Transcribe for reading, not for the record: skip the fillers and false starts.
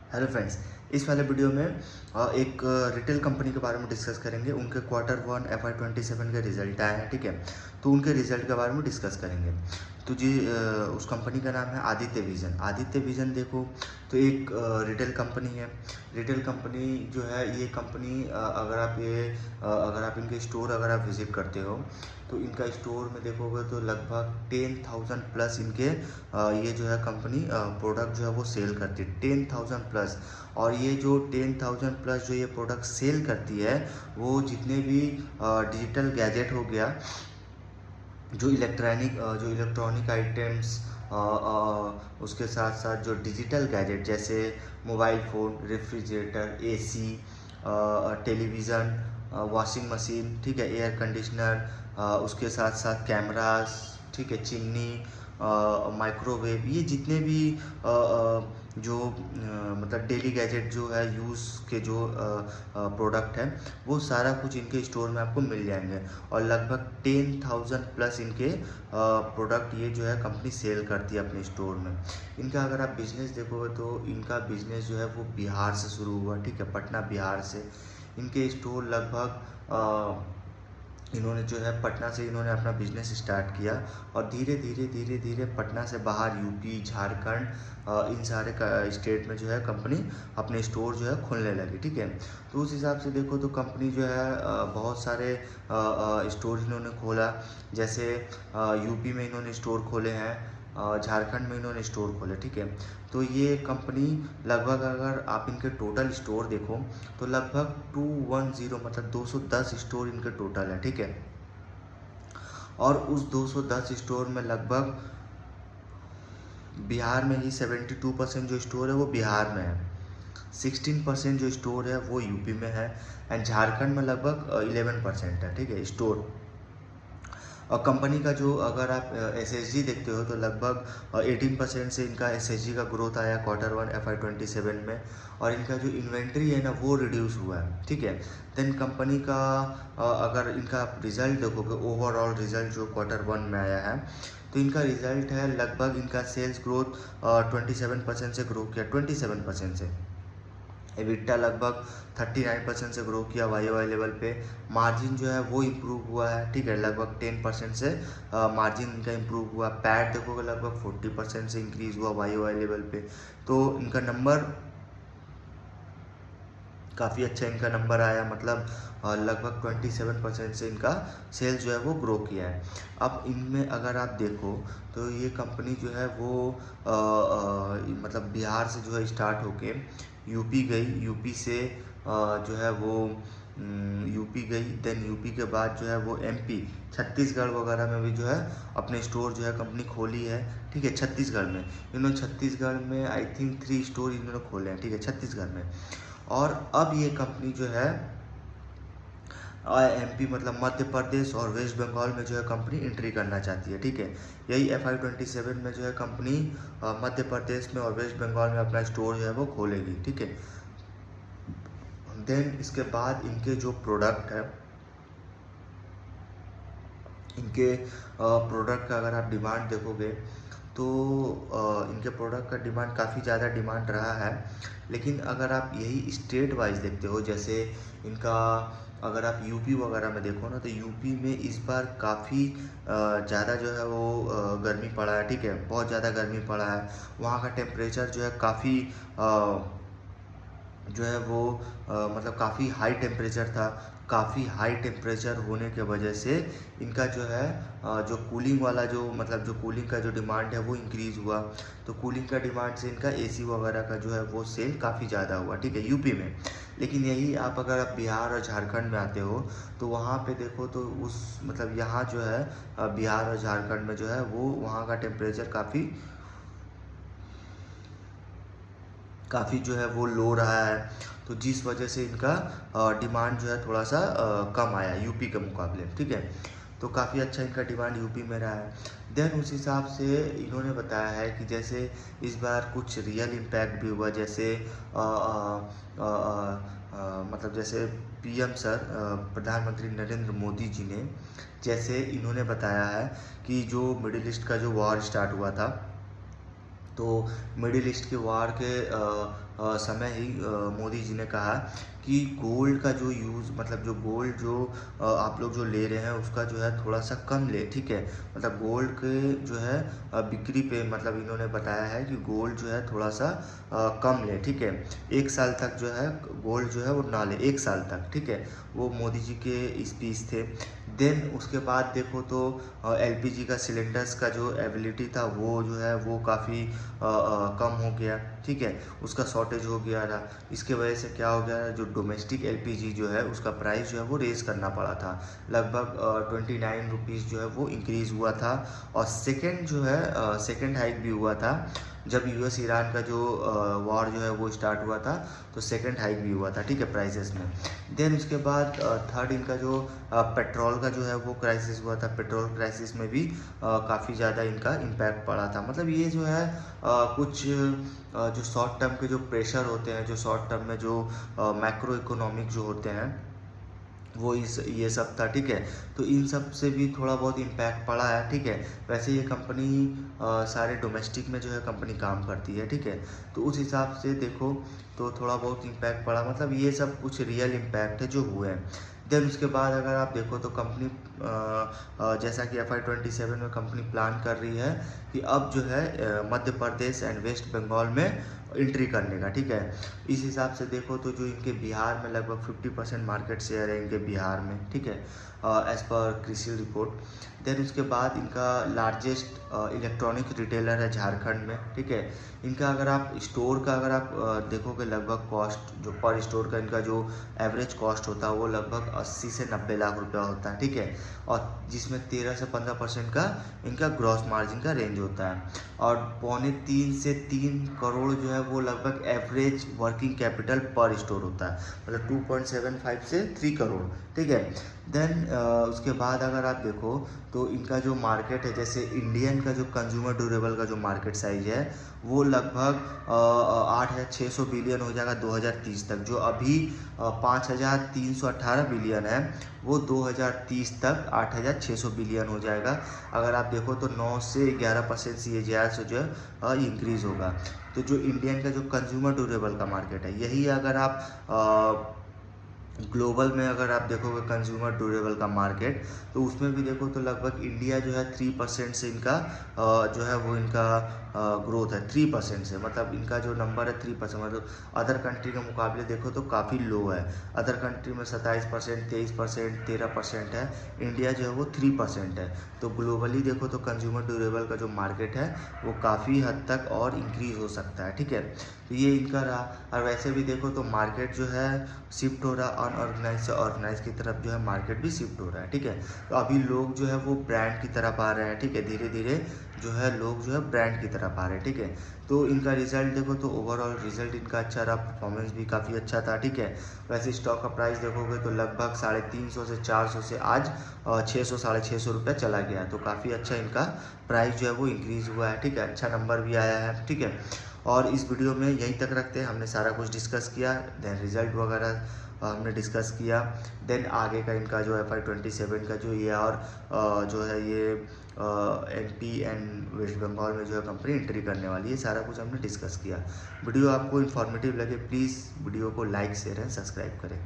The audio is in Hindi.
हेलो फ्रेंड्स, इस वाले वीडियो में एक रिटेल कंपनी के बारे में डिस्कस करेंगे। उनके Q1 FY27 के रिजल्ट आए हैं, ठीक है। तो उनके रिजल्ट के बारे में डिस्कस करेंगे। तो जी उस कंपनी का नाम है आदित्य विजन। आदित्य विजन देखो तो एक रिटेल कंपनी है। रिटेल कंपनी जो है ये कंपनी अगर आप इनके स्टोर अगर आप विजिट करते हो तो इनका स्टोर में देखोगे तो लगभग 10,000 प्लस इनके ये जो है कंपनी प्रोडक्ट जो है वो सेल करती है 10,000 प्लस। और ये जो 10,000 प्लस जो ये प्रोडक्ट सेल करती है वो जितने भी डिजिटल गैजेट हो गया, जो इलेक्ट्रॉनिक आइटम्स, उसके साथ साथ जो डिजिटल गैजेट जैसे mobile phone, refrigerator, AC, television, washing machine, ठीक है, एयर कंडीशनर, उसके साथ साथ कैमरास, ठीक है, चिमनी, माइक्रोवेव, ये जितने भी मतलब डेली गैजेट जो है यूज़ के जो प्रोडक्ट हैं वो सारा कुछ इनके स्टोर में आपको मिल जाएंगे। और लगभग 10,000 प्लस इनके प्रोडक्ट ये जो है कंपनी सेल करती है अपने स्टोर में। इनका अगर आप बिजनेस देखोगे तो इनका बिजनेस जो है वो बिहार से शुरू हुआ, ठीक है, पटना बिहार से। इनके स्टोर लगभग इन्होंने जो है पटना से इन्होंने अपना बिजनेस स्टार्ट किया और धीरे धीरे धीरे धीरे पटना से बाहर यूपी, झारखंड, इन सारे स्टेट में जो है कंपनी अपने स्टोर जो है खोलने लगी, ठीक है। तो उस हिसाब से देखो तो कंपनी जो है बहुत सारे स्टोर इन्होंने खोला। जैसे यूपी में इन्होंने स्टोर खोले हैं, झारखंड में इन्होंने स्टोर खोले, ठीक है। तो ये कंपनी लगभग अगर आप इनके टोटल स्टोर देखो तो लगभग 210 मतलब 210 स्टोर इनके टोटल है, ठीक है। और उस 210 स्टोर में लगभग बिहार में ही 72% जो स्टोर है वो बिहार में है, 16% जो स्टोर है वो यूपी में है, एंड झारखंड में लगभग 11% है, ठीक है, स्टोर। और कंपनी का जो अगर आप SSG देखते हो तो लगभग 18% से इनका SSG का ग्रोथ आया Q1 FY27 में। और इनका जो इन्वेंट्री है ना वो रिड्यूस हुआ है, ठीक है। देन कंपनी का अगर इनका रिजल्ट देखोगे, ओवरऑल रिजल्ट जो Q1 में आया है तो इनका रिजल्ट है लगभग इनका सेल्स ग्रोथ 27% से ग्रो किया, 27% से। एबिटा लगभग 39% से ग्रो किया YoY लेवल पे। मार्जिन जो है वो इम्प्रूव हुआ है, ठीक है, लगभग 10% से मार्जिन इनका इम्प्रूव हुआ। पैट देखोगे लगभग 40% से इंक्रीज हुआ YoY लेवल पे। तो इनका नंबर काफ़ी अच्छा इनका नंबर आया, मतलब लगभग 27% से इनका सेल्स जो है वो ग्रो किया है। अब इनमें अगर आप देखो तो ये कंपनी जो है वो मतलब बिहार से जो है स्टार्ट होके यूपी गई, यूपी से जो है वो यूपी गई, देन यूपी के बाद जो है वो MP, छत्तीसगढ़ वगैरह में भी जो है अपने स्टोर जो है कंपनी खोली है, ठीक है। छत्तीसगढ़ में इन्होंने छत्तीसगढ़ में आई थिंक 3 स्टोर इन्होंने खोले हैं, ठीक है, छत्तीसगढ़ में। और अब ये कंपनी जो है MP मतलब मध्य प्रदेश और वेस्ट बंगाल में जो है कंपनी एंट्री करना चाहती है, ठीक है। यही FY27 में जो है कंपनी मध्य प्रदेश में और वेस्ट बंगाल में अपना स्टोर जो है वो खोलेगी, ठीक है। देन इसके बाद इनके जो प्रोडक्ट है, इनके प्रोडक्ट का अगर आप डिमांड देखोगे तो इनके प्रोडक्ट का डिमांड काफ़ी ज़्यादा डिमांड रहा है। लेकिन अगर आप यही स्टेट वाइज देखते हो, जैसे इनका अगर आप यूपी वगैरह में देखो ना तो यूपी में इस बार काफ़ी ज़्यादा जो है वो गर्मी पड़ा है, ठीक है, बहुत ज़्यादा गर्मी पड़ा है। वहाँ का टेम्परेचर जो है काफ़ी जो है वो मतलब काफ़ी हाई टेम्परेचर था। काफ़ी हाई टेम्परेचर होने के वजह से इनका जो है जो कूलिंग वाला जो मतलब जो कूलिंग का जो डिमांड है वो इंक्रीज़ हुआ। तो कूलिंग का डिमांड से इनका AC वगैरह का जो है वो सेल काफ़ी ज़्यादा हुआ, ठीक है, यूपी में। लेकिन यही आप अगर आप बिहार और झारखंड में आते हो तो वहाँ पे देखो तो उस मतलब यहाँ जो है बिहार और झारखंड में जो है वो वहाँ का टेम्परेचर काफ़ी जो है वो लो रहा है। तो जिस वजह से इनका डिमांड जो है थोड़ा सा कम आया यूपी के मुकाबले, ठीक है। तो काफ़ी अच्छा इनका डिमांड यूपी में रहा है। देन उस हिसाब से इन्होंने बताया है कि जैसे इस बार कुछ रियल इम्पैक्ट भी हुआ, जैसे मतलब जैसे PM सर प्रधानमंत्री नरेंद्र मोदी जी ने जैसे इन्होंने बताया है कि जो मिडिल ईस्ट का जो वॉर स्टार्ट हुआ था तो मिडिल ईस्ट के वार के समय ही मोदी जी ने कहा कि गोल्ड का जो यूज़, मतलब जो गोल्ड जो आप लोग जो ले रहे हैं उसका जो है थोड़ा सा कम ले, ठीक है। मतलब गोल्ड के जो है बिक्री पे, मतलब इन्होंने बताया है कि गोल्ड जो है थोड़ा सा कम ले, ठीक है। 1 साल तक जो है गोल्ड जो है वो ना ले, 1 साल तक, ठीक है। वो मोदी जी के स्पीच थे। देन उसके बाद देखो तो एलपीजी का सिलेंडर्स का जो एबिलिटी था वो जो है वो काफ़ी कम हो गया, ठीक है। उसका शॉर्टेज हो गया था। इसके वजह से क्या हो गया, जो डोमेस्टिक एलपीजी जो है उसका प्राइस जो है वो रेज़ करना पड़ा था। लगभग 29 रुपीज़ जो है वो इंक्रीज़ हुआ था। और सेकेंड जो है सेकेंड हाइक भी हुआ था जब यूएस ईरान का जो वॉर जो है वो स्टार्ट हुआ था, तो सेकेंड हाइक भी हुआ था, ठीक है, प्राइसेस में। देन उसके बाद थर्ड इनका जो पेट्रोल का जो है वो क्राइसिस हुआ था। पेट्रोल क्राइसिस में भी काफ़ी ज़्यादा इनका इम्पैक्ट पड़ा था। मतलब ये जो है कुछ जो शॉर्ट टर्म के जो प्रेशर होते हैं, जो शॉर्ट टर्म में जो मैक्रो इकोनॉमिक जो होते हैं वो ये सब था, ठीक है। तो इन सब से भी थोड़ा बहुत इम्पैक्ट पड़ा है, ठीक है। वैसे ये कंपनी सारे डोमेस्टिक में जो है कंपनी काम करती है, ठीक है। तो उस हिसाब से देखो तो थोड़ा बहुत इम्पैक्ट पड़ा, मतलब ये सब कुछ रियल इम्पैक्ट है जो हुए हैं। देन उसके बाद अगर आप देखो तो कंपनी जैसा कि FY27 में कंपनी प्लान कर रही है कि अब जो है मध्य प्रदेश एंड वेस्ट बंगाल में एंट्री करने का, ठीक है। इस हिसाब से देखो तो जो इनके बिहार में लगभग 50% मार्केट शेयर है इनके बिहार में, ठीक है, as per CRISIL report. Then उसके बाद इनका लार्जेस्ट इलेक्ट्रॉनिक रिटेलर है झारखंड में, ठीक है। इनका अगर आप स्टोर का अगर आप देखोगे लगभग कॉस्ट जो पर स्टोर का इनका जो एवरेज कॉस्ट होता है वो लगभग 80 से 90 लाख रुपया होता है, ठीक है। और जिसमें 13 से 15% का इनका ग्रॉस मार्जिन का रेंज होता है। और 2.25 से 3 करोड़ जो है वो लगभग एवरेज वर्किंग कैपिटल पर स्टोर होता है, मतलब 2.75 से 3 करोड़, ठीक है। देन उसके बाद अगर आप देखो तो इनका जो मार्केट है, जैसे इंडियन का जो कंज्यूमर ड्यूरेबल का जो मार्केट साइज है वो लगभग 8,600 बिलियन हो जाएगा 2030 तक। जो अभी 5,318 बिलियन है वो 2030 तक 8,600 बिलियन हो जाएगा। अगर आप देखो तो 9 से 11% CAGR से जो है इंक्रीज़ होगा। तो जो इंडियन का जो कंज्यूमर ड्यूरेबल का मार्केट है, यही अगर आप ग्लोबल में अगर आप देखोगे कंज्यूमर ड्यूरेबल का मार्केट, तो उसमें भी देखो तो लगभग इंडिया जो है 3% से इनका जो है वो इनका ग्रोथ है 3% से। मतलब इनका जो नंबर है 3%, मतलब अदर कंट्री के मुकाबले देखो तो काफ़ी लो है। अदर कंट्री में 27%, 23%, 13% है, इंडिया जो है वो 3% है। तो ग्लोबली देखो तो कंज्यूमर ड्यूरेबल का जो मार्केट है वो काफ़ी हद तक और इंक्रीज़ हो सकता है, ठीक है। तो ये इनका रहा। और वैसे भी देखो तो मार्केट जो है शिफ्ट हो रहा अनऑर्गेनाइज से ऑर्गेनाइज की तरफ, जो है मार्केट भी शिफ्ट हो रहा है, ठीक है। तो अभी लोग जो है वो ब्रांड की तरफ आ रहे हैं, ठीक है। धीरे धीरे जो है लोग जो है ब्रांड की तरफ आ रहे हैं, ठीक है। तो इनका रिजल्ट देखो तो ओवरऑल रिजल्ट इनका अच्छा रहा, परफॉर्मेंस भी काफ़ी अच्छा था, ठीक है। वैसे स्टॉक का प्राइस देखोगे तो लगभग 350 से 400 से आज 600 साढ़े 600 रुपये चला गया। तो काफ़ी अच्छा इनका प्राइस जो है वो इंक्रीज़ हुआ है, ठीक है। अच्छा नंबर भी आया है, ठीक है। और इस वीडियो में यहीं तक रखते हैं, हमने सारा कुछ डिस्कस किया। देन रिजल्ट वगैरह हमने डिस्कस किया। देन आगे का इनका जो FY27 का जो ये और जो है ये MP एंड वेस्ट बंगाल में जो है कंपनी एंट्री करने वाली है, सारा कुछ हमने डिस्कस किया। वीडियो आपको इन्फॉर्मेटिव लगे प्लीज़ वीडियो को लाइक शेयर एंड सब्सक्राइब करें।